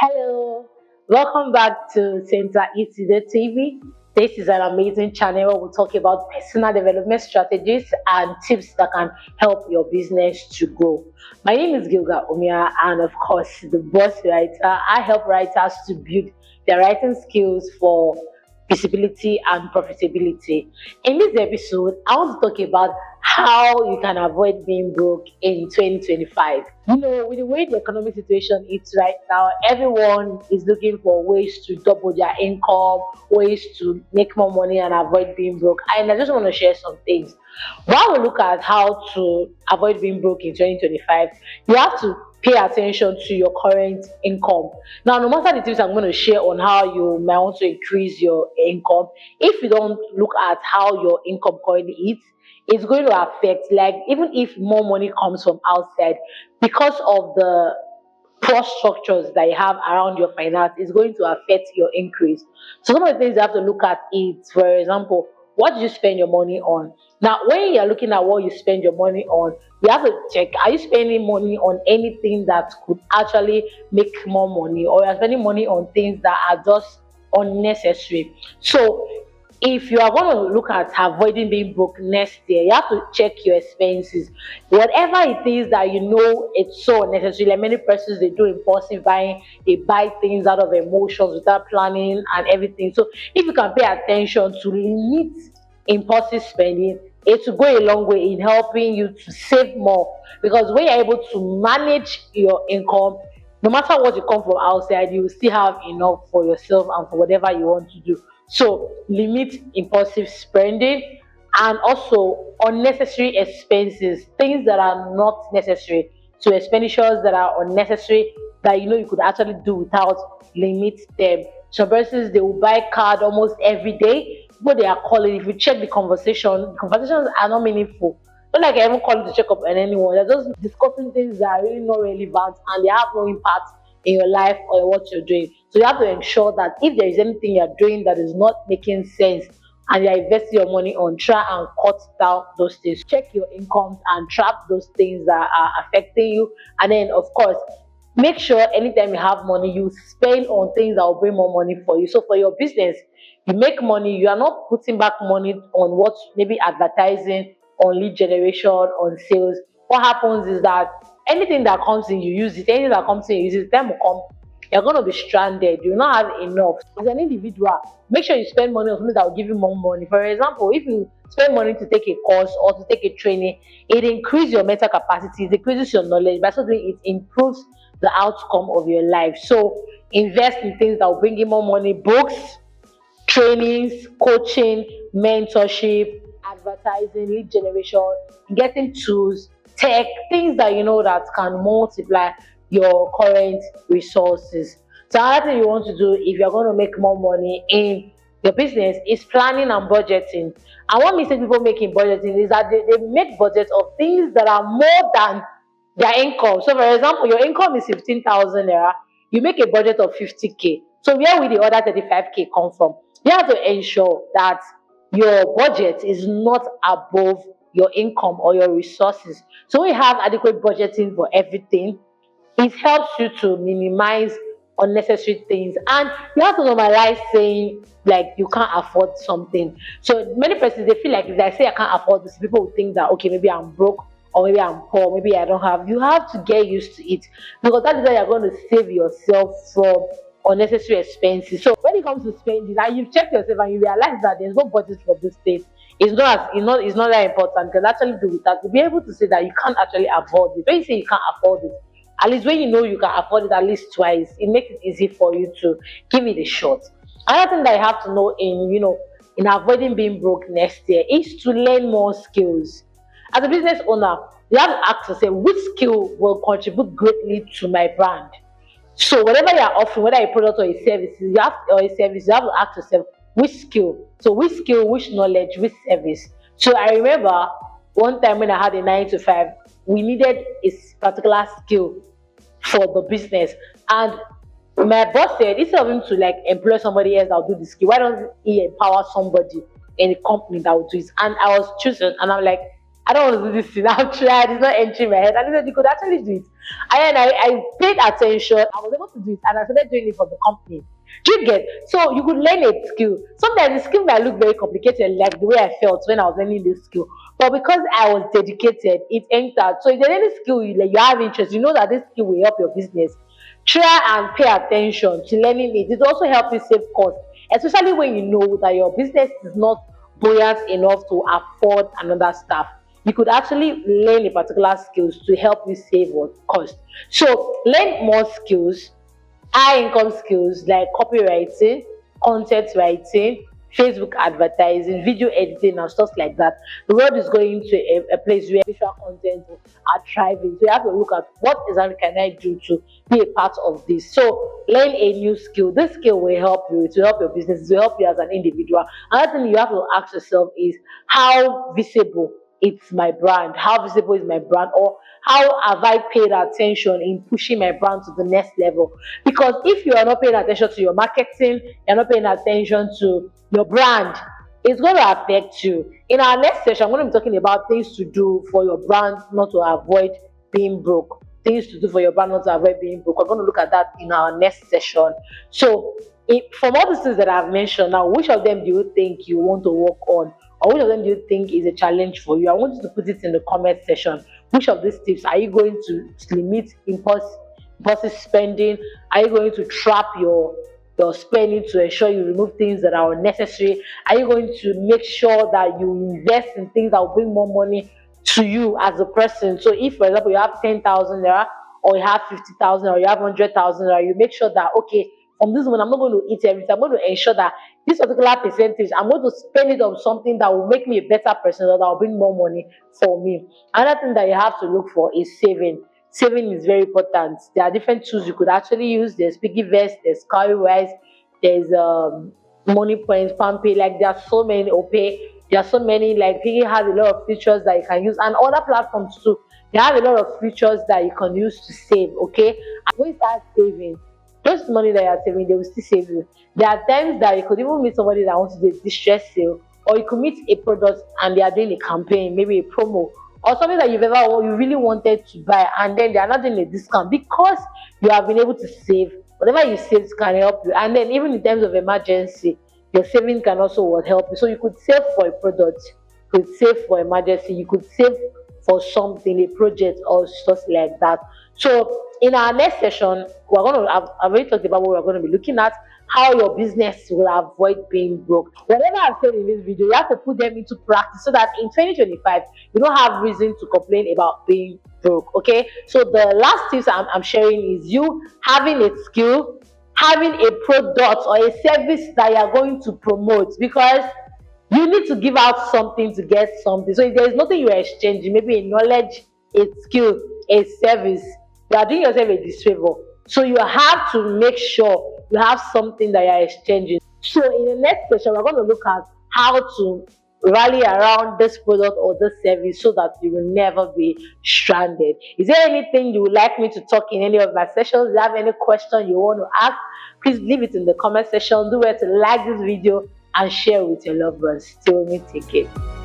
Hello, welcome back to Center-ECD TV. This is an amazing channel where we talk about personal development strategies and tips that can help your business to grow. My name is Gilgal Umia, and of course, the boss writer. I help writers to build their writing skills for visibility and profitability. In this episode, I want to talk about how you can avoid being broke in 2025. With the way the economic situation is right now, everyone is looking for ways to double their income, ways to make more money and avoid being broke. And I just want to share some things. While we look at how to avoid being broke in 2025, you have to pay attention to your current income. Now, no matter the tips I'm going to share on how you might want to increase your income, if you don't look at how your income currently is, it's going to affect, like, even if more money comes from outside, because of the poor structures that you have around your finance, is going to affect your increase. So some of the things you have to look at is, for example, what do you spend your money on? Now, when you're looking at what you spend your money on, you have to check, are you spending money on anything that could actually make more money, or you're spending money on things that are just unnecessary? So if you are going to look at avoiding being broke next year, you have to check your expenses. Whatever it is that you know it's so unnecessary, like many persons, they do impulsive buying, they buy things out of emotions without planning and everything. So if you can pay attention to limit impulsive spending, it will go a long way in helping you to save more. Because when you're able to manage your income, no matter what you come from outside, you will still have enough for yourself and for whatever you want to do. So limit impulsive spending and also unnecessary expenses, things that are not necessary. So expenditures that are unnecessary that you could actually do without, limit them. Some persons, they will buy card almost every day. What they are calling, if you check the conversations are not meaningful. Not like I even call to check up on anyone. They're just discussing things that are really not relevant and they have no impact in your life or what you're doing. So you have to ensure that if there is anything you're doing that is not making sense and you're investing your money on, try and cut down those things. Check your incomes and trap those things that are affecting you. And then, of course, make sure anytime you have money, you spend on things that will bring more money for you. So for your business, you make money, you are not putting back money on what, maybe advertising, on lead generation, on sales. What happens is that anything that comes in, you use it. Anything that comes in, you use it. Time will come, you're going to be stranded. You will not have enough. As an individual, make sure you spend money on something that will give you more money. For example, if you spend money to take a course or to take a training, it increases your mental capacity, it increases your knowledge. By so doing, it improves the outcome of your life. So invest in things that will bring you more money. Books, trainings, coaching, mentorship, advertising, lead generation, getting tools, tech, things that you know that can multiply your current resources. So another thing you want to do if you're going to make more money in your business is planning and budgeting. And what mistake people make in budgeting is that they make budgets of things that are more than their income. So for example, your income is 15,000 naira, you make a budget of 50k. So where will the other 35k come from? You have to ensure that your budget is not above your income or your resources. So we have adequate budgeting for everything. It helps you to minimize unnecessary things, and you have to normalize saying like you can't afford something. So many persons, they feel like if I say I can't afford this, people will think that okay, maybe I'm broke or maybe I'm poor, maybe I don't have. You have to get used to it, because that is how you're going to save yourself from unnecessary expenses. So when it comes to spending, and you've checked yourself and you realize that there's no budget for this thing, it's not that important. You can actually do with that to be able to say that you can't actually afford it. When you say you can't afford it, at least when you know you can afford it at least twice, it makes it easy for you to give it a shot. Another thing that you have to know in avoiding being broke next year is to learn more skills. As a business owner, you have to ask yourself, which skill will contribute greatly to my brand? So whatever you are offering, whether a product or a service, you have to ask yourself which skill. So which skill, which knowledge, which service. So I remember one time when I had a 9 to 5, we needed a particular skill for the business, and my boss said instead of him to like employ somebody else that will do the skill, why don't he empower somebody in a company that will do it? And I was chosen, and I'm like, I don't want to do this thing. I've tried, it's not entering my head. And he said, you could actually do it. And then I paid attention. I was able to do it, and I started doing it for the company. Do you get? So you could learn a skill. Sometimes the skill might look very complicated, like the way I felt when I was learning this skill. But because I was dedicated, it entered. So if there's any skill you have interest, you know that this skill will help your business. Try and pay attention to learning it. It also helps you save costs, especially when you know that your business is not buoyant enough to afford another staff. You could actually learn a particular skills to help you save what cost. So learn more skills, high income skills like copywriting, content writing, Facebook advertising, video editing, and stuff like that. The world is going to a place where visual content are thriving. So you have to look at what exactly can I do to be a part of this. So learn a new skill. This skill will help you. It will help your business. It will help you as an individual. Another thing you have to ask yourself is how visible it's my brand. How visible is my brand? Or how have I paid attention in pushing my brand to the next level? Because if you are not paying attention to your marketing, you're not paying attention to your brand, it's going to affect you. In our next session, I'm going to be talking about things to do for your brand not to avoid being broke. Things to do for your brand not to avoid being broke. We're going to look at that in our next session. So, from all the things that I've mentioned now, which of them do you think you want to work on? Or which of them do you think is a challenge for you? I want you to put it in the comment section. Which of these tips are you going to limit impulsive spending? Are you going to trap your spending to ensure you remove things that are unnecessary? Are you going to make sure that you invest in things that will bring more money to you as a person? So if, for example, you have 10,000 naira, or you have 50,000, or you have 100,000 naira, you make sure that, okay, from this one, I'm not going to eat everything. I'm going to ensure that this particular percentage, I'm going to spend it on something that will make me a better person, or that will bring more money for me. Another thing that you have to look for is saving. Saving is very important. There are different tools you could actually use. There's Piggyvest, there's Cowrywise, there's Money Points, Palmpay. Like there are so many, Opay. There are so many. Like Piggy has a lot of features that you can use, and other platforms too. They have a lot of features that you can use to save. Okay, and when you start saving, those money that you are saving, they will still save you. There are times that you could even meet somebody that wants to do a distress sale, or you could meet a product and they are doing a campaign, maybe a promo, or something that you really wanted to buy, and then they are not doing a discount because you have been able to save. Whatever you save can help you, and then even in terms of emergency, your saving can also help you. So you could save for a product, you could save for emergency, you could save for something, a project or stuff like that. So in our next session, I've already talked about what we're going to be looking at, how your business will avoid being broke. Whatever I've said in this video, you have to put them into practice so that in 2025, you don't have reason to complain about being broke. Okay, so the last tips I'm sharing is you having a skill, having a product or a service that you're going to promote, because you need to give out something to get something. So if there is nothing you are exchanging, maybe a knowledge, a skill, a service, you are doing yourself a disfavor. So you have to make sure you have something that you are exchanging. So in the next session, we're going to look at how to rally around this product or this service so that you will never be stranded. Is there anything you would like me to talk in any of my sessions? If you have any question you want to ask, please leave it in the comment section. Do well to like this video and share with your loved ones. Till we take it.